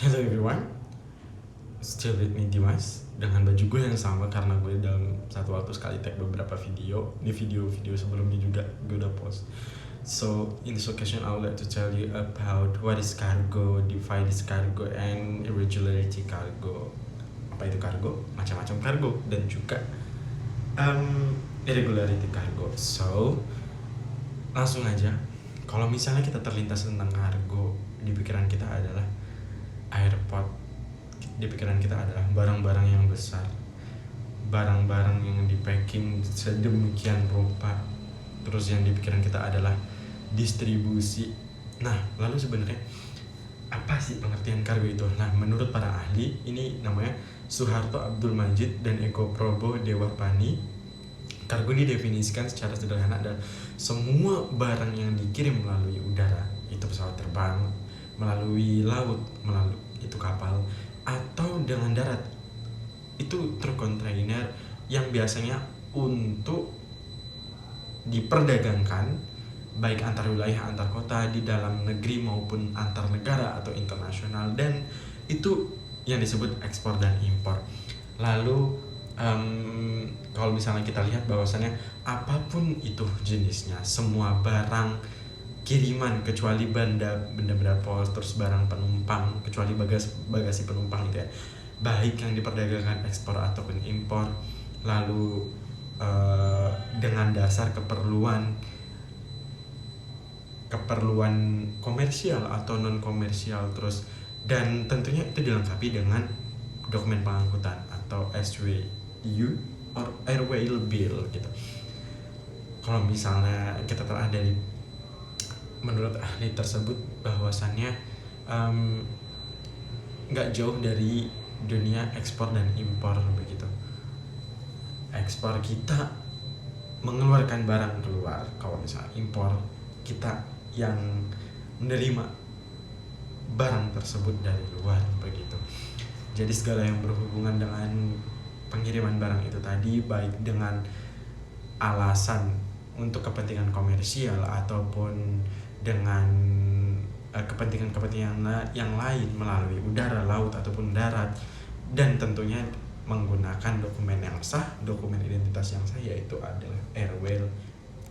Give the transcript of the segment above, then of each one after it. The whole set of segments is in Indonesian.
Hello everyone, still with me Dimas dengan baju gue yang sama karena gue dalam satu waktu sekali tag beberapa video. Di video-video sebelumnya juga gue udah post. So in this occasion I would like to tell you about what is cargo, define this cargo, and irregularity cargo. Apa itu cargo? Macam-macam cargo dan juga irregularity cargo. So langsung aja, kalau misalnya kita terlintas tentang cargo, di pikiran kita adalah airport, di pikiran kita adalah barang-barang yang besar, barang-barang yang di packing sedemikian rupa. Terus yang di pikiran kita adalah distribusi. Nah, lalu sebenarnya apa sih pengertian kargo itu? Nah, menurut para ahli, ini namanya Suharto Abdul Majid dan Eko Probo Dewapani. Kargo ini definisikan secara sederhana adalah semua barang yang dikirim melalui udara, itu pesawat terbang, melalui laut, melalui itu kapal, atau dengan darat, itu truk kontainer yang biasanya untuk diperdagangkan baik antar wilayah, antar kota, di dalam negeri maupun antar negara atau internasional, dan itu yang disebut ekspor dan impor. Lalu kalau misalnya kita lihat bahwasannya apapun itu jenisnya, semua barang kiriman kecuali benda pos, terus barang penumpang kecuali bagasi penumpang itu ya, baik yang diperdagangkan ekspor ataupun impor, lalu dengan dasar keperluan komersial atau non komersial, terus dan tentunya itu dilengkapi dengan dokumen pengangkutan atau SWU or airway bill gitu. Kalau misalnya kita telah dari menurut ahli tersebut bahwasannya nggak jauh dari dunia ekspor dan impor begitu. Ekspor kita mengeluarkan barang keluar, kalau misalnya impor kita yang menerima barang tersebut dari luar begitu. Jadi segala yang berhubungan dengan pengiriman barang itu tadi, baik dengan alasan untuk kepentingan komersial ataupun dengan kepentingan yang lain melalui udara, laut ataupun darat, dan tentunya menggunakan dokumen yang sah, dokumen identitas yang sah, yaitu adalah airway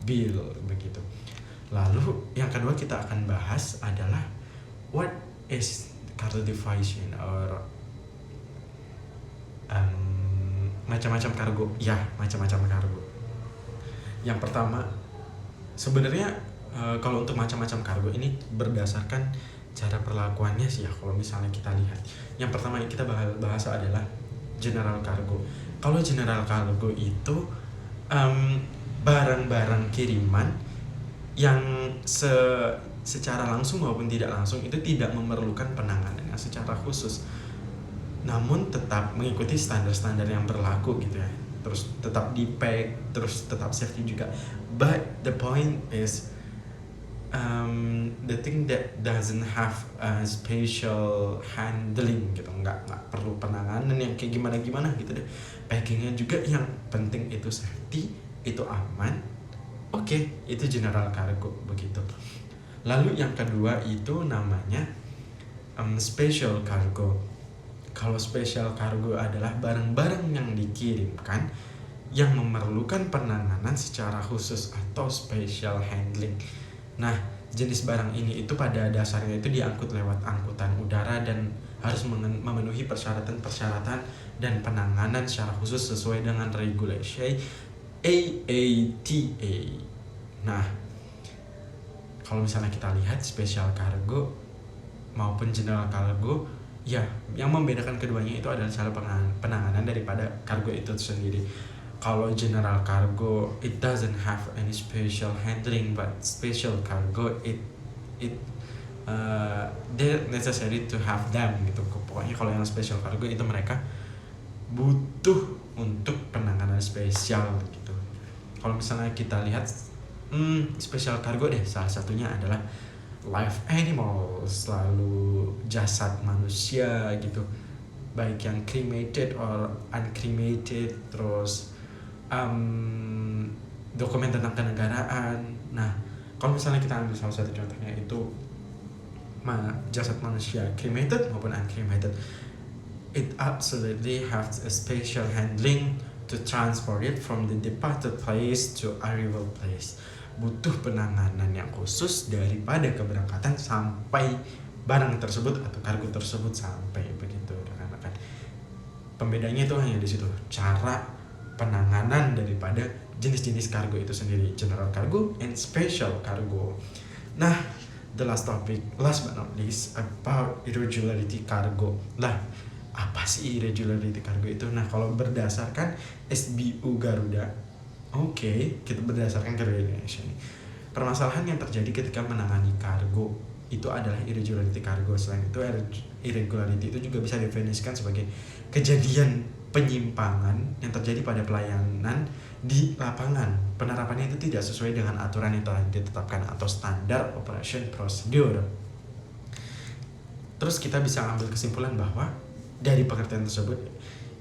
bill begitu. Lalu yang kedua kita akan bahas adalah what is cargo definition or macam-macam kargo. Ya, macam-macam kargo. Yang pertama, sebenarnya kalau untuk macam-macam kargo ini berdasarkan cara perlakuannya sih ya. Kalau misalnya kita lihat, yang pertama yang kita bahas adalah general cargo. Kalau general cargo itu barang-barang kiriman yang secara langsung maupun tidak langsung itu tidak memerlukan penanganan yang secara khusus, namun tetap mengikuti standar-standar yang berlaku gitu ya. Terus tetap di-pack, terus tetap safety juga. But the point is the thing that doesn't have a special handling gitu, nggak perlu penanganan yang kayak gimana gitu deh. Packingnya juga yang penting itu safety, itu aman. Oke, itu general cargo begitu. Lalu yang kedua itu namanya special cargo. Kalau special cargo adalah barang-barang yang dikirimkan yang memerlukan penanganan secara khusus atau special handling. Nah, jenis barang ini itu pada dasarnya itu diangkut lewat angkutan udara dan harus memenuhi persyaratan dan penanganan secara khusus sesuai dengan regulasi AATA. Nah, kalau misalnya kita lihat special cargo maupun general cargo, ya, yang membedakan keduanya itu adalah cara penanganan daripada kargo itu sendiri. Kalau general cargo, it doesn't have any special handling, but special cargo they're necessary to have them gitu. Pokoknya kalau yang special cargo itu mereka butuh untuk penanganan spesial gitu. Kalau misalnya kita lihat special cargo deh, salah satunya adalah live animals, lalu jasad manusia gitu, baik yang cremated or uncremated, terus dokumen tentang kenegaraan. Nah, kalau misalnya kita ambil salah satu contohnya itu jasad manusia, cremated maupun uncremated, it absolutely has a special handling to transport it from the departed place to arrival place. Butuh penanganan yang khusus daripada keberangkatan sampai barang tersebut atau kargo tersebut sampai, begitu rekan-rekan. Pembedanya itu hanya di situ, cara penanganan daripada jenis-jenis kargo itu sendiri, general cargo and special cargo. Nah, the last but not least, about irregularity cargo. Lah, apa sih irregularity cargo itu? Nah, kalau berdasarkan SBU Garuda, kita berdasarkan Garuda Indonesia nih, permasalahan yang terjadi ketika menangani kargo itu adalah irregularity cargo. Selain itu, irregularity itu juga bisa didefinisikan sebagai kejadian penyimpangan yang terjadi pada pelayanan di lapangan. Penerapannya itu tidak sesuai dengan aturan yang telah ditetapkan atau standar operation procedure. Terus kita bisa ambil kesimpulan bahwa dari pengertian tersebut,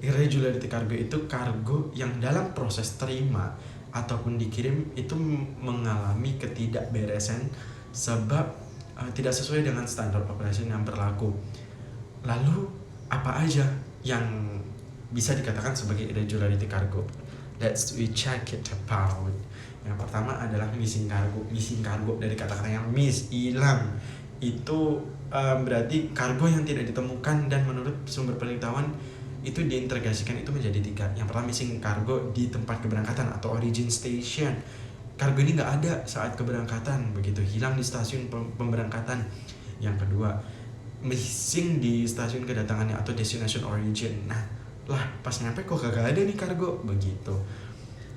irregularity cargo itu kargo yang dalam proses terima ataupun dikirim itu mengalami ketidakberesan sebab tidak sesuai dengan standar operation yang berlaku. Lalu apa aja yang bisa dikatakan sebagai irregularity cargo? Let's we check it out. Yang pertama adalah missing cargo. Missing cargo dari kata-kata yang miss, hilang. Itu berarti kargo yang tidak ditemukan dan menurut sumber pengetahuan itu diintegrasikan itu menjadi 3. Yang pertama missing cargo di tempat keberangkatan atau origin station. Kargo ini nggak ada saat keberangkatan, begitu, hilang di stasiun pemberangkatan. Yang kedua missing di stasiun kedatangannya atau destination origin. Nah, lah pas nyampe kok kagak ada nih kargo, begitu.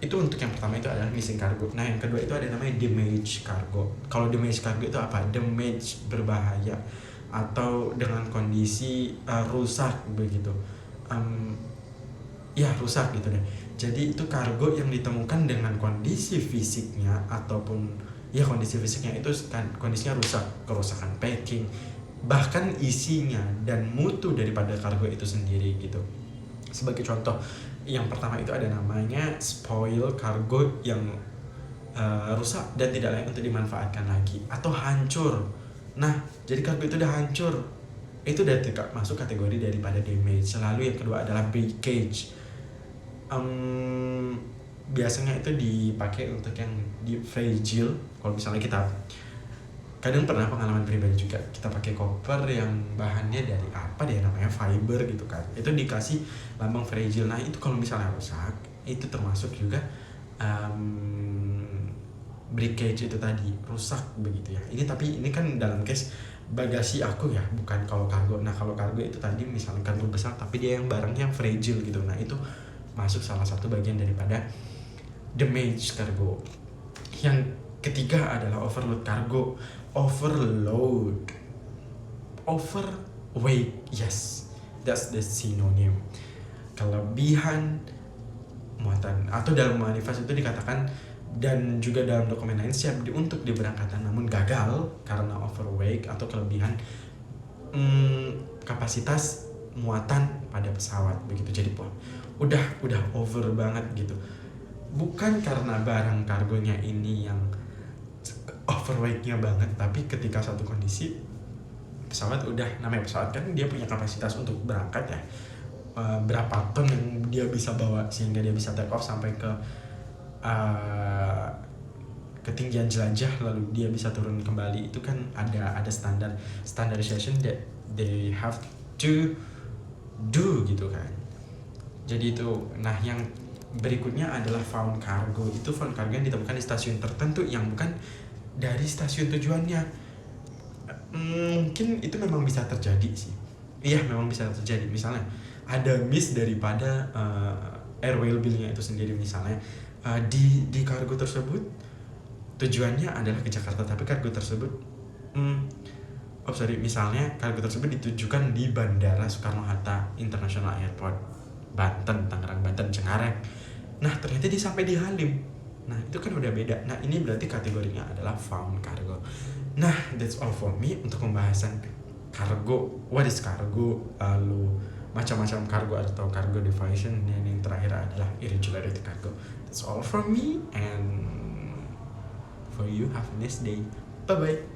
Itu untuk yang pertama, itu adalah missing cargo. Nah, yang kedua itu ada namanya damage cargo. Kalau damage cargo itu apa? Damage berbahaya atau dengan kondisi rusak, begitu. Rusak gitu deh. Jadi itu kargo yang ditemukan dengan kondisi fisiknya ataupun kondisi fisiknya itu kan kondisinya rusak, kerusakan packing, bahkan isinya dan mutu daripada kargo itu sendiri gitu. Sebagai contoh, yang pertama itu ada namanya spoil cargo yang rusak dan tidak layak untuk dimanfaatkan lagi atau hancur. Nah, jadi kargo itu udah hancur, itu udah masuk kategori daripada damage. Lalu yang kedua adalah breakage. Biasanya itu dipakai untuk yang di fragile. Kalau misalnya kita kadang pernah pengalaman pribadi juga, kita pakai koper yang bahannya dari apa deh namanya, fiber gitu kan, itu dikasih lambang fragile. Nah, itu kalau misalnya rusak itu termasuk juga breakage, itu tadi rusak, begitu ya. Tapi ini kan dalam case bagasi aku ya, bukan kalau kargo. Nah, kalau kargo itu tadi misalnya kargo besar tapi dia yang barangnya yang fragile gitu. Nah, itu masuk salah satu bagian daripada damage cargo. Yang ketiga adalah overload cargo. Overweight, yes, that's the synonym. Kelebihan muatan, atau dalam manifest itu dikatakan dan juga dalam dokumen lain siap untuk diberangkatkan namun gagal karena overweight atau kelebihan kapasitas muatan pada pesawat, begitu. Jadi udah over banget gitu, bukan karena barang kargonya ini yang overweightnya banget, tapi ketika satu kondisi pesawat udah, namanya pesawat kan dia punya kapasitas untuk berangkat ya, berapa ton yang dia bisa bawa sehingga dia bisa take off sampai ke ketinggian jelajah lalu dia bisa turun kembali. Itu kan ada standardization that they have to do gitu kan. Jadi itu. Nah, yang berikutnya adalah found cargo. Itu found cargo yang ditemukan di stasiun tertentu yang bukan dari stasiun tujuannya. Mungkin itu memang bisa terjadi sih. Iya, memang bisa terjadi. Misalnya ada miss daripada airway bill-nya itu sendiri. Misalnya di kargo tersebut tujuannya adalah ke Jakarta, tapi kargo tersebut misalnya kargo tersebut ditujukan di Bandara Soekarno-Hatta International Airport, Tangerang, Banten, Cengkareng. Nah, ternyata dia sampai di Halim. Nah, itu kan udah beda. Nah, ini berarti kategorinya adalah found cargo. Nah, that's all for me untuk pembahasan kargo. What is cargo? Lalu macam-macam kargo atau cargo deviation. Dan yang terakhir adalah irregularity cargo. That's all from me, and for you, have a nice day. Bye-bye.